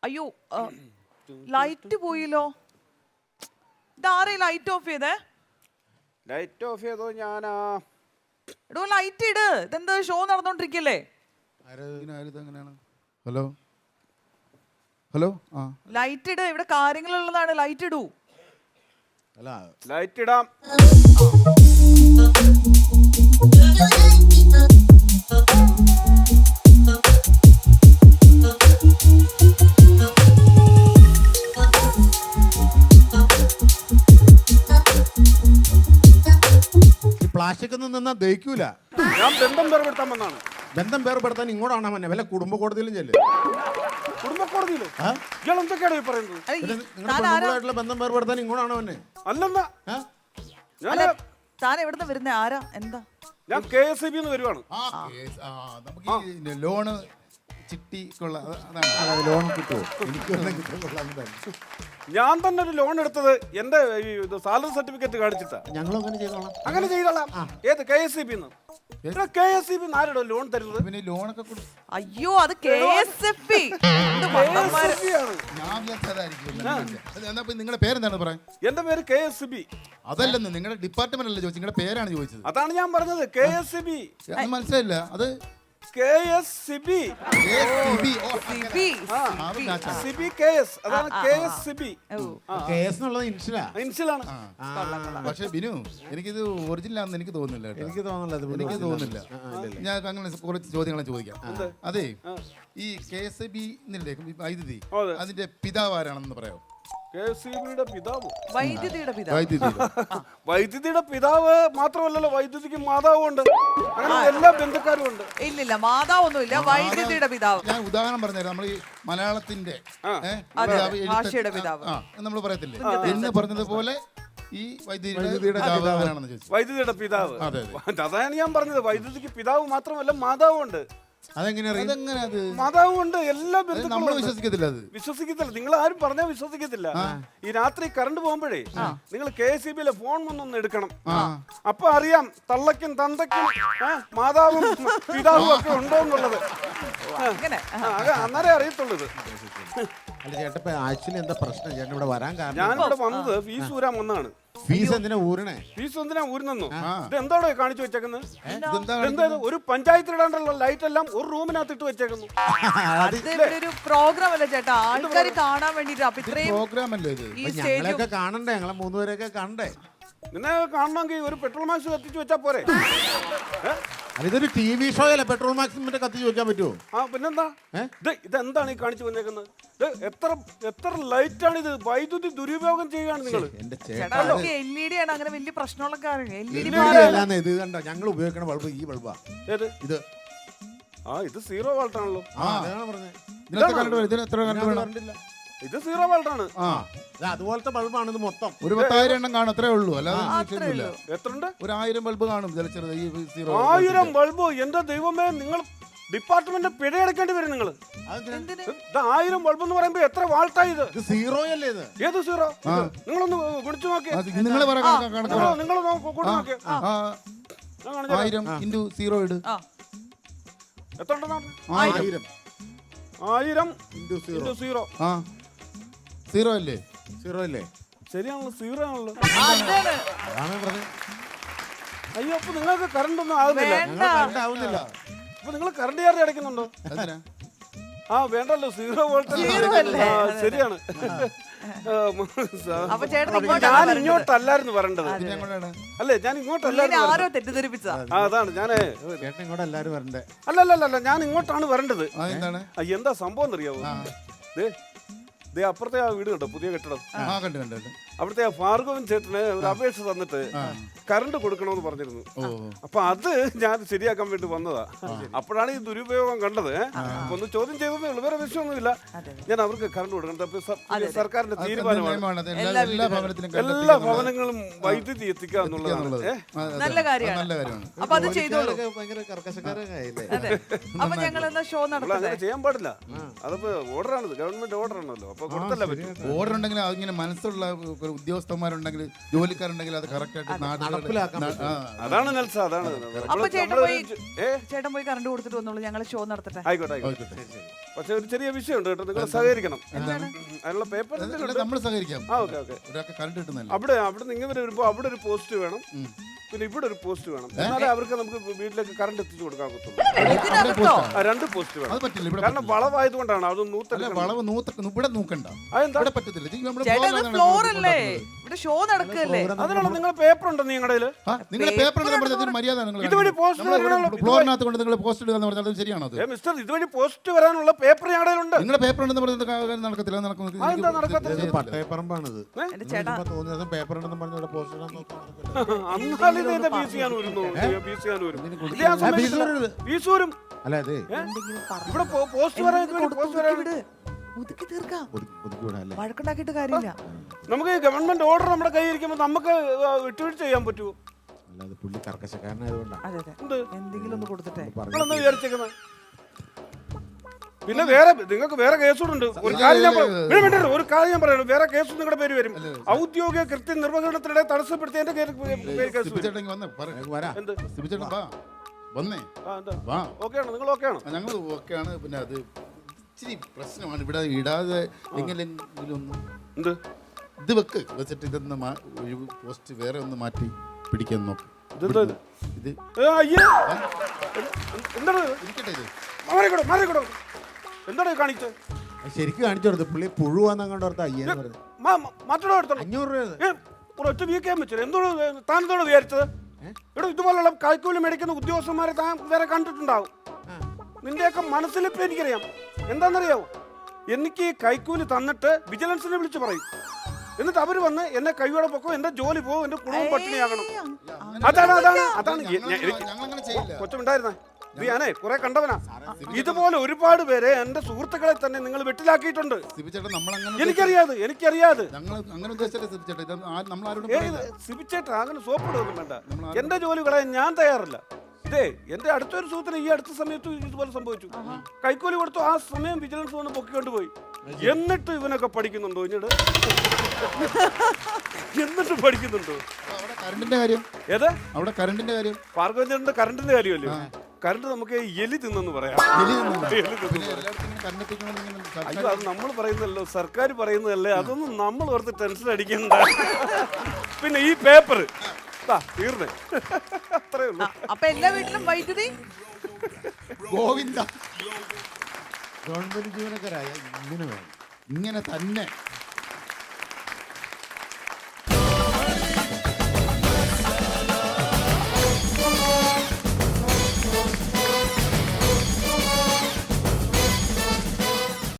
അയ്യോ light പോയില്ലോ. ഇതാരെ light of ചെയ്തേ? Light of ചെയ്തോ ഞാനാ? എടോ ലൈറ്റ് ഇട്, ഇതെന്താ ഷോ നടന്നോണ്ടിരിക്കല്ലേ? ഹലോ ഹലോ ആ ലൈറ്റ് ഇട്, ഇവിടെ കാര്യങ്ങളുള്ളതാണ്, ലൈറ്റ് ഇടൂ. അല്ല ലൈറ്റ് ഇടാം. പ്ലാസ്റ്റിക് ഒന്നും നിന്നാ ദഹിക്കൂല. ഞാൻ ബന്ധം വേർപെടുത്താൻ വന്നാണ്. ബന്ധം വേർപെടുത്താൻ ഇങ്ങോട്ടാണ് മന്നെ വല്ല കുടുംബ കോടതിയിലും ചെല്ല്. കുടുംബ കോടതിയിലോ? ഇയാൾ എന്തൊക്കെയാണ് ഈ പറയുന്നത്? നിങ്ങളുടെ പെണ്ണുങ്ങളായിട്ടുള്ള ബന്ധം വേർപെടുത്താൻ ഇങ്ങോട്ടാണ് മന്നെ. അല്ലെന്നാ താൻ എവിടുന്ന് വരുന്നേ? ആരാ എന്താ? ഞാൻ KSEB വരുവാണ്. നമുക്ക് ഈ ലോണ് ചിട്ടി ലോൺ കിട്ടുമോ? എനിക്ക് ഞാൻ തന്നെ ഒരു ലോൺ എടുത്തത് എന്റെ സാലറി സർട്ടിഫിക്കറ്റ് കാണിച്ചിട്ടാ. ഞങ്ങളും അങ്ങനെ ചെയ്തോളാം. അങ്ങനെ ചെയ്തോളാം. ഏത് KSEB KSEB ആരോ ലോൺ തരുന്നത്? പിന്നെ ലോണൊക്കെ കൊടുക്കും. അയ്യോ അത് KSFB. നിങ്ങളുടെ പേരെന്താണ് പറയാൻ? എന്റെ പേര് KSEB. അതല്ലെന്ന് നിങ്ങളുടെ ഡിപ്പാർട്ട്മെന്റ് അല്ലേ ചോദിച്ചത്, നിങ്ങളുടെ പേരാണ് ചോദിച്ചത്. അതാണ് ഞാൻ പറഞ്ഞത്. KSEB മനസ്സിലായില്ല. അത് KSEB അതാണ് KSEB. ഇൻഷലാണ്. പക്ഷെ ബിനു എനിക്കിത് ഒറിജിനൽ ആണെന്ന് എനിക്ക് തോന്നുന്നില്ല. എനിക്ക് തോന്നുന്നില്ല. ഞാൻ അങ്ങനെ കുറച്ച് ചോദ്യങ്ങളെ ചോദിക്കാം. അതെ, ഈ KSEB വൈദ്യുതി അതിന്റെ പിതാവ് ആരാണെന്ന് പറയാമോ? KSEBയുടെ പിതാവ്? വൈദ്യുതിയുടെ പിതാവ് മാത്രമല്ലല്ലോ, വൈദ്യുതിക്ക് മാതാവും ഉണ്ട്. അങ്ങനെ എല്ലാ ബന്ധുക്കാരും ഉണ്ട്. ഇല്ലില്ല, മാതാവൊന്നുമില്ല, വൈദ്യുതിയുടെ പിതാവ്. ഞാൻ ഉദാഹരണം പറഞ്ഞുതരാം. നമ്മൾ ഈ മലയാളത്തിന്റെ ഭാഷയുടെ പിതാവ് നമ്മൾ പറയത്തില്ലേ എന്ന് പറഞ്ഞതുപോലെ ഈ വൈദ്യുതിയുടെ പിതാവാണെന്ന് ചോദിച്ചു. വൈദ്യുതിയുടെ പിതാവ് അതാണ് ഞാൻ പറഞ്ഞത്. വൈദ്യുതിക്ക് പിതാവ് മാത്രമല്ല മാതാവും ഉണ്ട്. മാതാവും ഉണ്ട്. എല്ലാ ബന്ധുക്കളും വിശ്വസിക്കത്തില്ല. നിങ്ങൾ ആരും പറഞ്ഞാൽ വിശ്വസിക്കത്തില്ല. ഈ രാത്രി കറണ്ട് പോകുമ്പോഴേ നിങ്ങൾ KSEBയിലെ ഫോൺ വന്നൊന്ന് എടുക്കണം. അപ്പൊ അറിയാം തള്ളയ്ക്കും തന്തയ്ക്കും മാതാവും പിതാവും ഒക്കെ ഉണ്ടോ എന്നുള്ളത്. അന്നേരം അറിയത്തുള്ളൂ. എന്താ പ്രശ്നം? ഞാനിവിടെ വരാൻ കാരണം ഞാനിവിടെ വന്നത് ഫീസ് ഊരാൻ വന്നാണ്. ഫീസ് എന്തിനാ ഊരണേ? ഫീസ് എന്തിനാ ഊരുന്നെന്നോ? ഇത് എന്താണോ കാണിച്ചു വെച്ചേക്കുന്നത്? എന്താ ഒരു പഞ്ചായത്തിലിടാണ്ടുള്ള ലൈറ്റ് എല്ലാം ഒരു റൂമിനകത്ത് ഇട്ട് വെച്ചേക്കുന്നു. ഒരു പ്രോഗ്രാം അല്ലേ ചേട്ടാ, ആൾക്കാർ കാണാൻ വേണ്ടിട്ട് പ്രോഗ്രാം അല്ലേ ഇത്? ഞങ്ങളെയൊക്കെ കാണണ്ടേ? ഞങ്ങളെ മൂന്നുപേരെയൊക്കെ കാണണ്ടേ? നിന്നെ കാണണമെങ്കിൽ ഒരു പെട്രോൾ മാക്സ് കത്തിച്ച് വെച്ചാ പോരെ? ഇതൊരു TV ഷോ അല്ലേ? പെട്രോൾ മാക്സ് കത്തിച്ച് വെക്കാൻ പറ്റുമോ? പിന്നെന്താ? ഇതെന്താണ് ഈ കാണിച്ചു വന്നേക്കുന്നത്? എത്ര ലൈറ്റ് ആണ് ഇത്? വൈദ്യുതി ദുരുപയോഗം ചെയ്യുകയാണ് നിങ്ങൾ. LED ആണ്, അങ്ങനെ വലിയ പ്രശ്നമുള്ള ഇത് കണ്ടോ? ഞങ്ങൾ ഉപയോഗിക്കുന്ന ബൾബ് ഈ ബൾബാ. ഏത് ഇത്? ഇത് 0 വോൾട്ട് ആണല്ലോ. ഇത് 0 വോൾട്ട് ആണ്. അതുപോലത്തെ ബൾബാണ് ഇത് മൊത്തം. ഒരു 10,000 എണ്ണം കാണും, അത്രേ ഉള്ളൂ. അല്ലാതെ എത്രണ്ട്? ഒരു 1000 ബൾബ് കാണും. 1000 ബൾബ്? എന്റെ ദൈവമേ, നിങ്ങൾ ഡിപ്പാർട്ട്മെന്റ് പിഴ അടക്കേണ്ടി വരും. നിങ്ങൾ 1000 ബൾബ് എന്ന് പറയുമ്പോ എത്ര വാൾട്ടായി ഇത്? സീറോ അല്ലേ ഇത്? ഏത് 0? നിങ്ങളൊന്ന് ഗുണിച്ചു നോക്കിയേ. നിങ്ങൾ 1000 ഇൻറ്റു 0 ഇട്. എത്ര ഉണ്ടെന്നാണ്? 1000 ഇൻറ്റു 0. 0 അല്ലേ? 0 അല്ലേ? ശരിയാണല്ലോ, 0 ആണല്ലോ. അയ്യോ, അപ്പൊ നിങ്ങൾക്ക് കറണ്ട് ഒന്നും ആവുന്നില്ല. അപ്പൊ നിങ്ങൾ കറണ്ട് ചാർജ് അടയ്ക്കുന്നുണ്ടോ? വേണ്ടല്ലോ, 0 വോൾട്ട്. ശരിയാണ്. ഞാൻ ഇങ്ങോട്ടല്ലായിരുന്നു വരേണ്ടത്. അല്ലേ, ഞാൻ ഇങ്ങോട്ടല്ലായിരുന്നു. അതാണ് ഞാന് അല്ലല്ല, ഞാൻ ഇങ്ങോട്ടാണ് വരേണ്ടത്. എന്താ സംഭവം എന്നറിയാവോ? അപ്പുറത്തെ ആ വീട് കേട്ടോ, പുതിയ കെട്ടിടം. അവിടുത്തെ ഭാർഗവൻ ചേട്ടന് ഒരു അപേക്ഷ തന്നിട്ട് കറണ്ട് കൊടുക്കണമെന്ന് പറഞ്ഞിരുന്നു. അപ്പൊ അത് ഞാൻ ശരിയാക്കാൻ വേണ്ടി വന്നതാ. അപ്പോഴാണ് ഈ ദുരുപയോഗം കണ്ടത്. ഒന്ന് ചോദ്യം ചെയ്തതേ ഉള്ളൂ, വേറെ വിഷയമൊന്നുമില്ല. ഞാൻ അവർക്ക് കറണ്ട് കൊടുക്കണം. സർക്കാരിന്റെ തീരുമാനമാണ് എല്ലാ ഭവനങ്ങളും വൈദ്യുതി എത്തിക്കുക എന്നുള്ളതാണ്. നല്ല കാര്യമാണ്. അപ്പൊ അത് ചെയ്തോളൂ. അപ്പൊ ഞങ്ങൾ അങ്ങനെ ചെയ്യാൻ പാടില്ല. അതിപ്പോ ഓർഡറാണിത്, ഗവൺമെന്റ് ഓർഡർ ആണല്ലോ. അപ്പൊ കൊടുത്തല്ല പറ്റും. ഓർഡർ ഉണ്ടെങ്കിൽ അതിങ്ങനെ മനസ്സുള്ള ഒരു ഉദ്യോഗസ്ഥന്മാരുണ്ടെങ്കിൽ ജോലിക്കാരുണ്ടെങ്കിൽ അത് കറക്റ്റ് ആയിട്ട് നടപ്പിലാക്കാൻ അതാണ് നെൽസ, അതാണ് അപ്പൊ ചേട്ടൻ പോയി കറണ്ട് കൊടുത്തിട്ട് വന്നോളൂ, ഞങ്ങൾ ഷോ നടത്തട്ടെ. ആയിക്കോട്ടെ ആയിക്കോട്ടെ. പക്ഷെ ഒരു ചെറിയ വിഷയമുണ്ട് കേട്ടോ, നിങ്ങൾ സഹകരിക്കണം. അതിനുള്ള പേപ്പർ നമ്മൾ സഹകരിക്കാം. Okay okay. ഒരാൾക്ക് കറണ്ട് കിട്ടുന്നില്ല. അവിടെ നിങ്ങൾ വരുമ്പോ അവിടെ ഒരു പോസ്റ്റ് വേണം, പിന്നെ ഇവിടെ ഒരു പോസ്റ്റ് വേണം. എന്നാലേ അവർക്ക് നമുക്ക് വീട്ടിലേക്ക് കറണ്ട് എത്തിച്ചു കൊടുക്കാൻ പറ്റുള്ളൂ. ഇതിനകത്തോ? 2 പോസ്റ്റ് വേണം. അത് പറ്റില്ല ഇവിടെ. കാരണം വളവായതുകൊണ്ടാണ് അത് അല്ല, വളവ് ഇവിടെ നോക്കണ്ട. അതെന്താ ഇവിടെ പറ്റത്തില്ല. ഇത് നമ്മുടെ ചേട്ടാ floor ഇത് ലാണ് ഫ്ലോർ നമ്മൾ അല്ലേ, കൊണ്ടുവന്നത്. ഇവിടെ ഷോ നടക്കല്ലേ. അതിനുള്ള നിങ്ങൾ പേപ്പർ ഉണ്ടോ നിങ്ങളുടെ കയ്യില്? നിങ്ങളുടെ പേപ്പർ മര്യാദ ഇതുവഴി പോസ്റ്റ് ഫ്ലോറിനകത്ത് കൊണ്ട് നിങ്ങൾ പോസ്റ്റ് ഇടുക എന്ന് പറഞ്ഞാൽ അത് ശരിയാണോ? അത് മിസ്റ്റർ, ഇതുവഴി പോസ്റ്റ് വരാനുള്ള പേപ്പർ ഞങ്ങളുടെ കയ്യിലുണ്ട്. നിങ്ങളുടെ പേപ്പർ ഉണ്ടെന്ന് പറഞ്ഞാൽ നടക്കത്തില്ല. അതെന്താ നടക്കാത്തത്? പട്ടയപ്പറമ്പാണിത്. എന്റെ ചേട്ടാ തോന്നിയ ദിവസം പേപ്പർ ഉണ്ടെന്ന് പറഞ്ഞ ഇവിടെ പോസ്റ്റ് അന്നാലും നടക്കും. അല്ല അതെ ഇവിടെ പോസ്റ്റ് വരാൻ ഒതുക്കി തീർക്കാം, ഒതുക്കിവിടാല്ലേ. വഴക്കുണ്ടാക്കിയിട്ട് കാര്യമില്ല. നമുക്ക് ഗവൺമെന്റ് ഓർഡർ നമ്മുടെ കയ്യിൽ ഇരിക്കുമ്പോൾ നമുക്ക് വിട്ടുവീഴ്ച ചെയ്യാൻ പറ്റുമോ? അല്ലാതെ പുള്ളി കർക്കശക്കാരനായതുകൊണ്ടാണ്. അതെ അതെ, എന്ത് എന്തെങ്കിലും ഒന്ന് കൊടുത്തിട്ടെ. നിങ്ങളെന്താ വിചാരിച്ചേക്കുന്നത്? പിന്നെ വേറെ നിങ്ങൾക്ക് വേറെ കേസുകളുണ്ട്. ഒരു കാര്യം ഞാൻ പറയണം, വേറെ കേസ് നിങ്ങളുടെ പേര് വരും. ഔദ്യോഗിക കൃത്യ നിർവഹണത്തിനിടെ തടസ്സപ്പെടുത്തിയതിന്റെ കേസ് എന്ത്? വന്നേ ഓക്കെയാണ്, നിങ്ങൾ ഓക്കെയാണ്? ഞങ്ങൾ ഓക്കെയാണ്. പിന്നെ അത് ഇച്ചിരി പ്രശ്നമാണ് ഇവിടെ ഇടാതെ എങ്ങനെയെങ്കിലും ഒന്ന് എന്ത് ഇത് വെച്ചിട്ട് ഇതൊന്ന് പോസ്റ്റ് വേറെ ഒന്ന് മാറ്റി പിടിക്കാൻ നോക്ക്. ഇത് എന്താണ് ഇരിക്കട്ടെ. ഇത് മാറിക്കൂടോ എന്താണ് കാണിച്ചത്? ശരിക്കും കാണിച്ചു കൊടുത്തു. പുള്ളി പുഴുവാന്നങ്ങോട്ട് ഓർത്ത് അയ്യെന്ന് പറഞ്ഞു. മറ്റൊരു എടുത്തോ 500 രൂപ. ഒരൊറ്റ വീക്കാൻ പറ്റില്ല. താൻ എന്തോട് വിചാരിച്ചത്? ഇവിടെ ഇതുപോലുള്ള കൈക്കൂലി മേടിക്കുന്ന ഉദ്യോഗസ്ഥന്മാരെ താൻ വേറെ കണ്ടിട്ടുണ്ടാവും. നിന്റെയൊക്കെ മനസ്സിലിപ്പോ എനിക്കറിയാം. എന്താണെന്നറിയാവോ? എനിക്ക് കൈക്കൂലി തന്നിട്ട് വിജിലൻസിനെ വിളിച്ച് പറയും. എന്നിട്ട് അവര് വന്ന് എന്നെ കൈയോടെ പൊക്കോ, എന്റെ ജോലി പോകും, എന്റെ കുടുംബം പട്ടിണിയാകണം. അതാണ് കൊച്ചുണ്ടായിരുന്നേ. ഇത് ഞാനേ കുറെ കണ്ടവനാ. ഇതുപോലെ ഒരുപാട് പേരെ എന്റെ സുഹൃത്തുക്കളെ തന്നെ നിങ്ങൾ വെട്ടിലാക്കിയിട്ടുണ്ട്. എനിക്കറിയാതെ സിബിച്ചേട്ടാ അങ്ങനെ സോപ്പിടുകയൊന്നും വേണ്ട. എന്റെ ജോലി കളയാൻ ഞാൻ തയ്യാറില്ല. ഇതേ എന്റെ അടുത്തൊരു സുഹൃത്തിന് ഈ അടുത്ത സമയത്ത് ഇതുപോലെ സംഭവിച്ചു. കൈക്കൂലി കൊടുത്തു. ആ സമയം വിജിലൻസ് വന്ന് പൊക്കിക്കൊണ്ട് പോയി. എന്നിട്ട് ഇവനൊക്കെ പഠിക്കുന്നുണ്ടോ? എന്നിട്ട് പഠിക്കുന്നുണ്ടോ? ഏത് അവിടെ കറണ്ടിന്റെ കാര്യം? ഭാർഗവന്റെ കറണ്ടിന്റെ കാര്യമല്ലേ? കറണ്ട് നമുക്ക് എലി തിന്നെന്ന് പറയാം. അയ്യോ, അത് നമ്മൾ പറയുന്നല്ലോ, സർക്കാർ പറയുന്നതല്ലേ. അതൊന്നും നമ്മൾ ഓർത്ത് ടെൻഷൻ അടിക്കണ്ട. പിന്നെ ഈ പേപ്പർ തീർന്നേ, അത്രേ ഉള്ളൂ. അപ്പൊ എല്ലാ വീട്ടിലും വൈദ്യുതി ഗോവിന്ദ ഗവൺമെന്റ് ജീവനക്കാരായ ഇങ്ങനെ വേണം. ഇങ്ങനെ തന്നെ